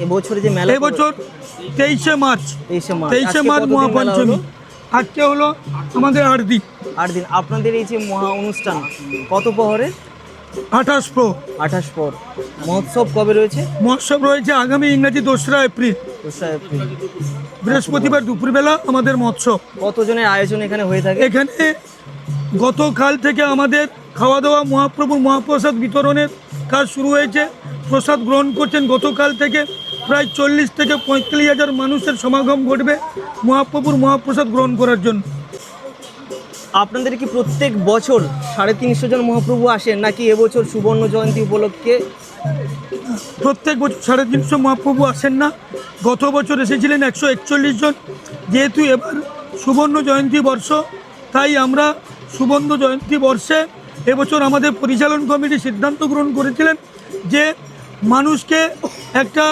এবছরে যে মেলা এবছর 23শে মার্চ 23শে মার্চ মহাপঞ্চমী। আজকে হলো আমাদের 8 দিন। 8 দিন। আপনাদের এই যে মহা অনুষ্ঠান কত প্রহরে? 28 প্রো। 28 প্রহর। মহোৎসব কবে রয়েছে? মহোৎসব রয়েছে আগামী ইংরাজি 2রা এপ্রিল, 2রা এপ্রিল, বৃহস্পতিবার দুপুরবেলা আমাদের মহোৎসব। কতজনের আয়োজন এখানে হয়ে থাকে? এখানে গতকাল থেকে আমাদের খাওয়া দাওয়া, মহাপ্রভুর মহাপ্রসাদ বিতরণের কাজ শুরু হয়েছে। প্রসাদ গ্রহণ করছেন গতকাল থেকে প্রায় 40 থেকে 45 হাজার মানুষের সমাগম ঘটবে মহাপ্রভুর মহাপ্রসাদ গ্রহণ করার জন্য। আপনাদের কি প্রত্যেক বছর 350 জন মহাপ্রভু আসেন, নাকি এবছর সুবর্ণ জয়ন্তী উপলক্ষে? প্রত্যেক বছর 350 মহাপ্রভু আসেন না, গত বছর এসেছিলেন 141 জন। যেহেতু এবার সুবর্ণ জয়ন্তী বর্ষ, তাই আমরা সুবর্ণ জয়ন্তী বর্ষে এবছর আমাদের পরিচালন কমিটি সিদ্ধান্ত গ্রহণ করেছিলেন যে মানুষকে একটা